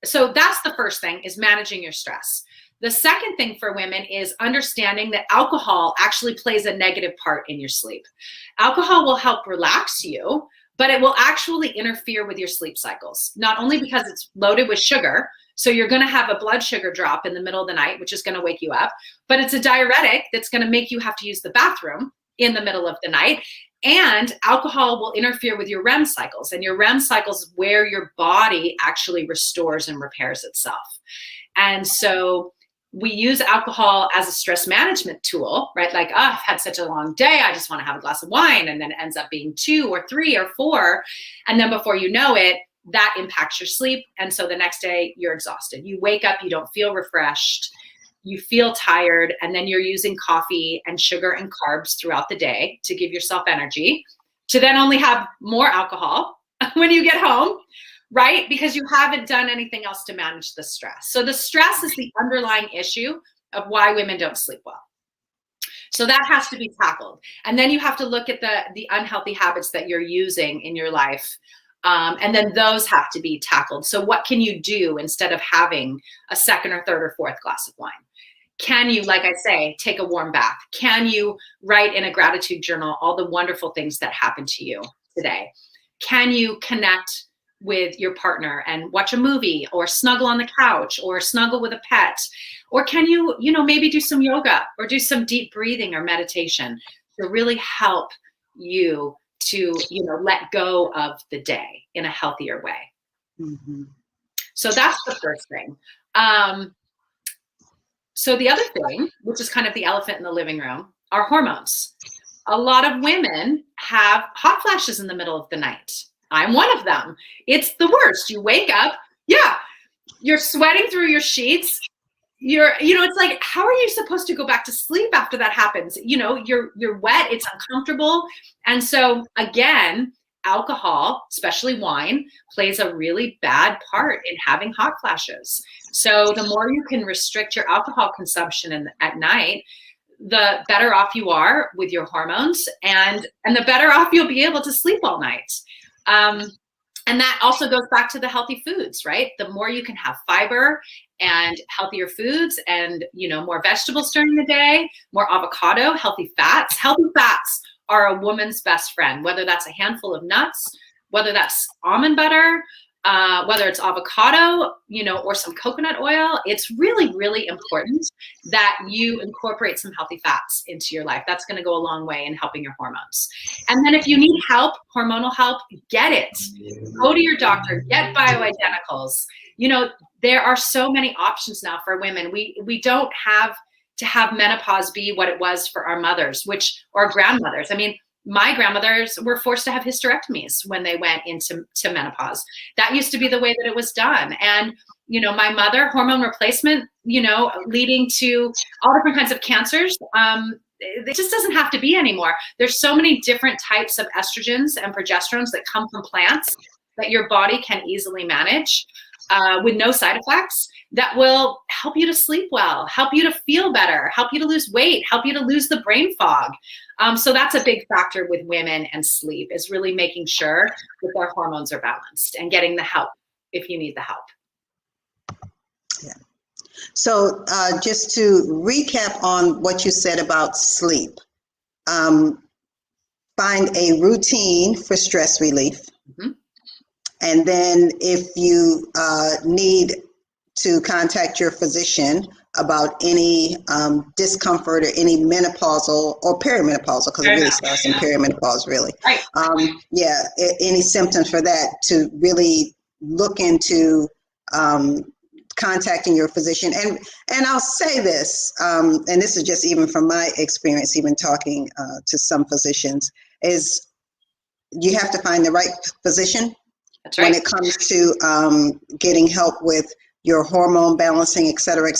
So that's the first thing, is managing your stress. The second thing for women is understanding that alcohol actually plays a negative part in your sleep. Alcohol will help relax you, but it will actually interfere with your sleep cycles. Not only because it's loaded with sugar, so you're going to have a blood sugar drop in the middle of the night, which is going to wake you up, but it's a diuretic that's going to make you have to use the bathroom in the middle of the night. And alcohol will interfere with your REM cycles. And your REM cycles is where your body actually restores and repairs itself. And so we use alcohol as a stress management tool, right? Like, I've had such a long day, I just want to have a glass of wine. And then it ends up being 2 or 3 or 4. And then before you know it, that impacts your sleep. And so the next day you're exhausted. You wake up, you don't feel refreshed, you feel tired, and then you're using coffee and sugar and carbs throughout the day to give yourself energy, to then only have more alcohol when you get home, right? Because you haven't done anything else to manage the stress. So the stress is the underlying issue of why women don't sleep well. So that has to be tackled. And then you have to look at the unhealthy habits that you're using in your life. And then those have to be tackled. So what can you do instead of having a second or third or fourth glass of wine? Can you, like I say, take a warm bath? Can you write in a gratitude journal all the wonderful things that happened to you today? Can you connect with your partner and watch a movie, or snuggle on the couch, or snuggle with a pet? Or can you, maybe do some yoga or do some deep breathing or meditation to really help you to, let go of the day in a healthier way? Mm-hmm. So that's the first thing. So the other thing, which is kind of the elephant in the living room, are hormones. A lot of women have hot flashes in the middle of the night. I'm one of them. It's the worst. You wake up, you're sweating through your sheets. It's like, how are you supposed to go back to sleep after that happens? You're wet, it's uncomfortable. And so again, alcohol, especially wine, plays a really bad part in having hot flashes. So the more you can restrict your alcohol consumption at night, the better off you are with your hormones, and the better off you'll be able to sleep all night. And that also goes back to the healthy foods, right? The more you can have fiber and healthier foods and, more vegetables during the day, more avocado, healthy fats. Healthy fats are a woman's best friend, whether that's a handful of nuts, whether that's almond butter, whether it's avocado, or some coconut oil. It's really, really important that you incorporate some healthy fats into your life. That's going to go a long way in helping your hormones. And then if you need help, hormonal help, get it. Go to your doctor, get bioidenticals. There are so many options now for women. We don't have to have menopause be what it was for our mothers, or grandmothers. I mean, my grandmothers were forced to have hysterectomies when they went into menopause. That used to be the way that it was done. And, my mother, hormone replacement, leading to all different kinds of cancers, it just doesn't have to be anymore. There's so many different types of estrogens and progesterones that come from plants that your body can easily manage with no side effects, that will help you to sleep well, help you to feel better, help you to lose weight, help you to lose the brain fog. So that's a big factor with women and sleep, is really making sure that their hormones are balanced and getting the help if you need the help. Yeah. So just to recap on what you said about sleep, find a routine for stress relief. Mm-hmm. And then if you need to contact your physician about any discomfort or any menopausal or perimenopausal, because it really starts in perimenopause, really. Right. Any symptoms for that, to really look into contacting your physician. And I'll say this, and this is just even from my experience, even talking to some physicians, is you have to find the right physician. That's right. When it comes to getting help with your hormone balancing, et cetera,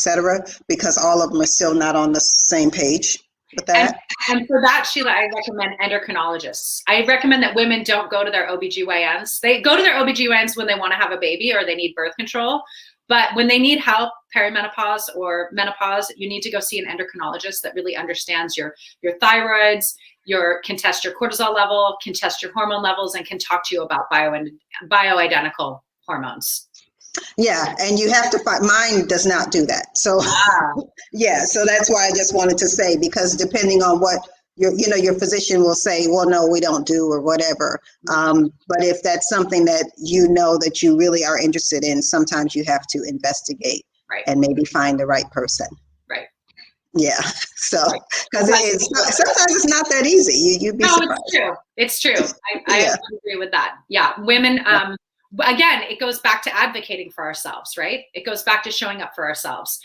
because all of them are still not on the same page with that. And for that, Sheila, I recommend endocrinologists. I recommend that women don't go to their OBGYNs. They go to their OBGYNs when they want to have a baby or they need birth control. But when they need help, perimenopause or menopause, you need to go see an endocrinologist that really understands your thyroids, can test your cortisol level, can test your hormone levels, and can talk to you about bioidentical hormones. Yeah, and you have to find, mine does not do that. So yeah, so that's why I just wanted to say, because depending on what your physician will say, well, no, we don't do, or whatever. But if that's something that that you really are interested in, sometimes you have to investigate, right, and maybe find the right person. Right. Yeah. So, because sometimes it's not that easy. You'd be surprised. It's true. I agree with that. Yeah. Women, again, it goes back to advocating for ourselves, right? It goes back to showing up for ourselves.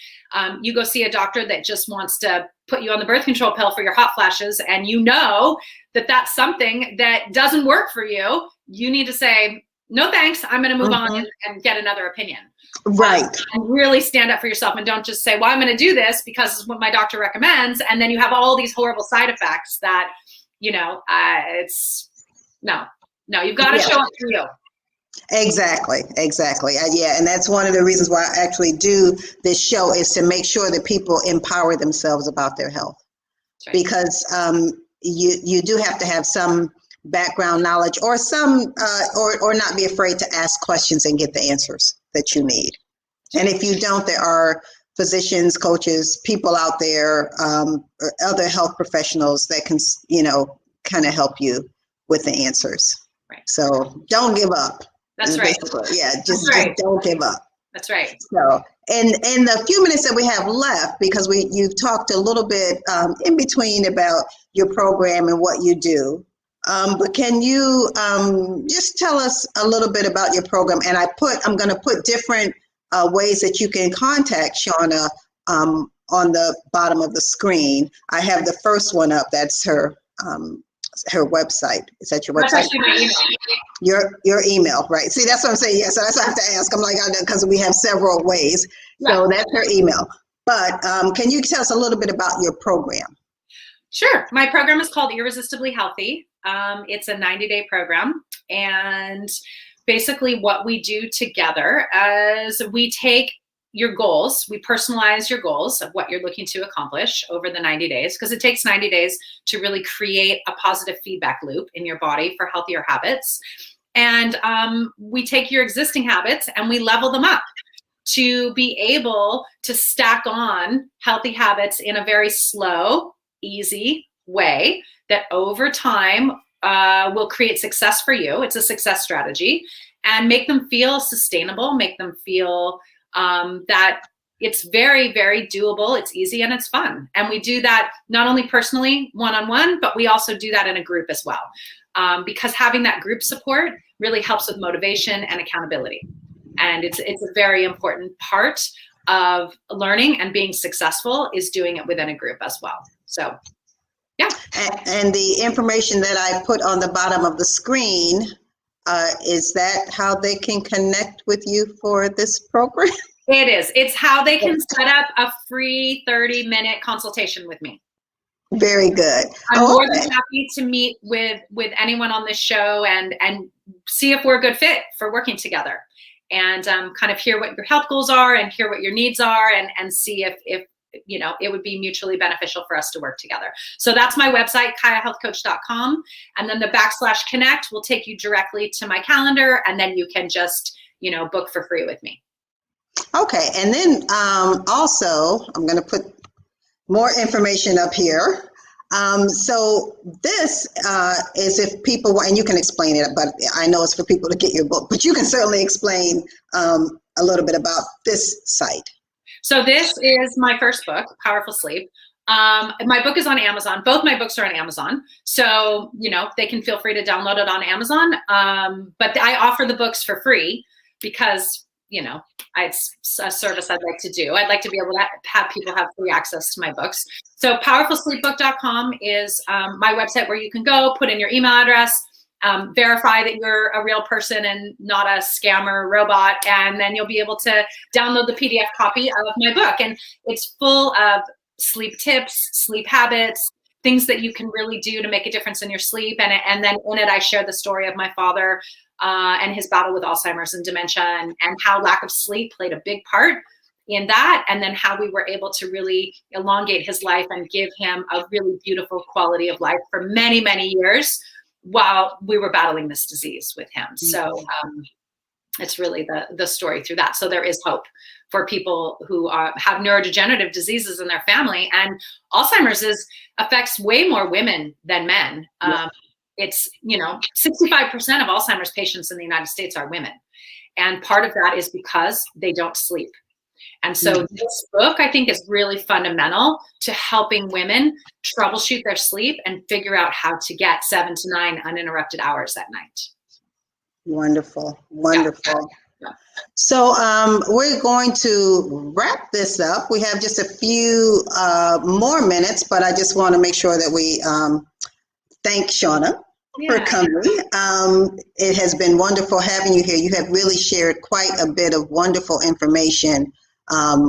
You go see a doctor that just wants to put you on the birth control pill for your hot flashes, and that that's something that doesn't work for you. You need to say, no, thanks. I'm going to move on and get another opinion. Right. And really stand up for yourself, and don't just say, well, I'm going to do this because it's what my doctor recommends. And then you have all these horrible side effects that, it's no, you've got to show up for you. Exactly. And that's one of the reasons why I actually do this show, is to make sure that people empower themselves about their health. Right. Because you do have to have some background knowledge, or some or not be afraid to ask questions and get the answers that you need. And if you don't, there are physicians, coaches, people out there, or other health professionals that can kind of help you with the answers. Right. So don't give up. That's right. Yeah, just don't give up. That's right. So, in the few minutes that we have left, because you've talked a little bit in between about your program and what you do, but can you just tell us a little bit about your program? And I'm going to put different ways that you can contact Shawna on the bottom of the screen. I have the first one up. That's her website. Is that your website? That's actually my email. Your email, right? See, that's what I'm saying. Yeah, so that's what I have to ask. I'm like, because we have several ways. Yeah. So that's her email. But can you tell us a little bit about your program? Sure. My program is called Irresistibly Healthy. It's a 90-day program. And basically what we do together is we take your goals, we personalize your goals of what you're looking to accomplish over the 90 days, because it takes 90 days to really create a positive feedback loop in your body for healthier habits. And we take your existing habits and we level them up to be able to stack on healthy habits in a very slow, easy way that over time will create success for you. It's a success strategy, and make them feel sustainable, make them feel that it's very, very doable, it's easy, and it's fun. And we do that not only personally, one-on-one, but we also do that in a group as well. Because having that group support really helps with motivation and accountability. And it's a very important part of learning and being successful, is doing it within a group as well. So, yeah. And the information that I put on the bottom of the screen, is that how they can connect with you for this program? It is. It's how they can set up a free 30-minute consultation with me. Very good. I'm more than happy to meet with anyone on this show and see if we're a good fit for working together, and kind of hear what your health goals are and hear what your needs are, and see if you know, it would be mutually beneficial for us to work together. So that's my website, kayahealthcoach.com, and then the /connect will take you directly to my calendar, and then you can just, you know, book for free with me. Okay, and then also I'm going to put more information up here. So this is if people want, and you can explain it, but I know it's for people to get your book, but you can certainly explain a little bit about this site. So this is my first book, Powerful Sleep. My book is on Amazon. Both my books are on Amazon. So, you know, they can feel free to download it on Amazon. But I offer the books for free because, you know, it's a service I'd like to do. I'd like to be able to have people have free access to my books. So powerfulsleepbook.com is my website where you can go, put in your email address, verify that you're a real person and not a scammer robot, and then you'll be able to download the PDF copy of my book. And it's full of sleep tips, sleep habits, things that you can really do to make a difference in your sleep. And then in it, I share the story of my father and his battle with Alzheimer's and dementia, and how lack of sleep played a big part in that, and then how we were able to really elongate his life and give him a really beautiful quality of life for many, many years while we were battling this disease with him. So it's really the story through that. So there is hope for people who have neurodegenerative diseases in their family, and Alzheimer's affects way more women than men. It's, you know, 65% of Alzheimer's patients in the United States are women. And part of that is because they don't sleep. And so this book, I think, is really fundamental to helping women troubleshoot their sleep and figure out how to get 7 to 9 uninterrupted hours at night. Wonderful, wonderful. Yeah. So we're going to wrap this up. We have just a few more minutes, but I just want to make sure that we thank Shawna for coming. It has been wonderful having you here. You have really shared quite a bit of wonderful information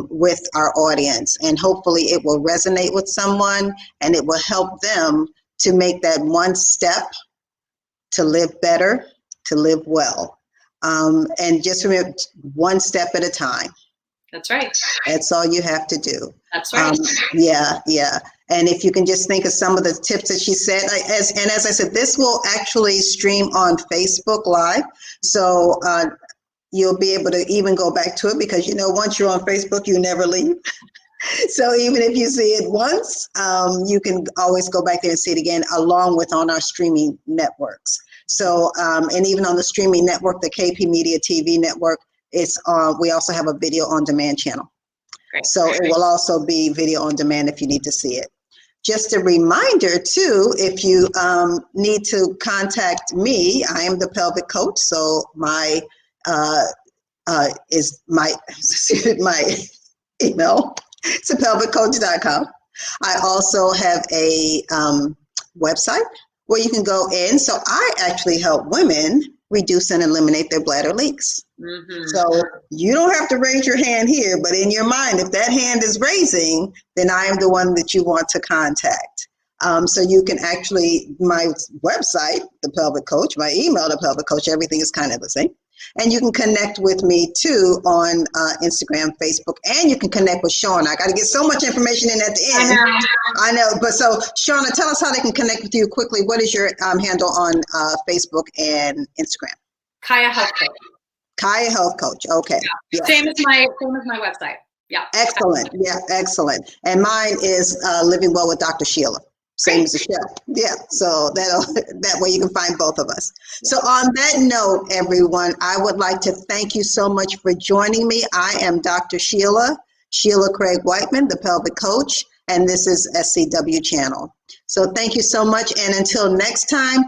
with our audience, and hopefully it will resonate with someone and it will help them to make that one step to live better, to live well. And just remember, one step at a time. That's right. That's all you have to do. That's right. Yeah. And if you can just think of some of the tips that she said, as I said, this will actually stream on Facebook Live. So you'll be able to even go back to it, because, you know, once you're on Facebook, you never leave. So even if you see it once, you can always go back there and see it again, along with on our streaming networks. So, and even on the streaming network, the KP Media TV network, we also have a video on demand channel. Great. So it will also be video on demand if you need to see it. Just a reminder too, if you need to contact me, I am the pelvic coach. So my is my email. It's pelviccoach.com. I also have a website where you can go in. So I actually help women reduce and eliminate their bladder leaks. So you don't have to raise your hand here, but in your mind, if that hand is raising, then I am the one that you want to contact. So you can actually, my website, The Pelvic Coach, my email, The Pelvic Coach, everything is kind of the same. And you can connect with me too on Instagram, Facebook, and you can connect with Shawna. I got to get so much information in at the end. I know. But so Shawna, tell us how they can connect with you quickly. What is your handle on Facebook and Instagram? Kaya Health Coach. Kaya Health Coach. Okay. Yeah. Same as my website. Yeah. Excellent. Yeah. Excellent. And mine is Living Well with Dr. Sheila. Same as the show. Yeah. So that way you can find both of us. Yeah. So on that note, everyone, I would like to thank you so much for joining me. I am Dr. Sheila Craig Whiteman, the Pelvic Coach, and this is SCW Channel. So thank you so much. And until next time,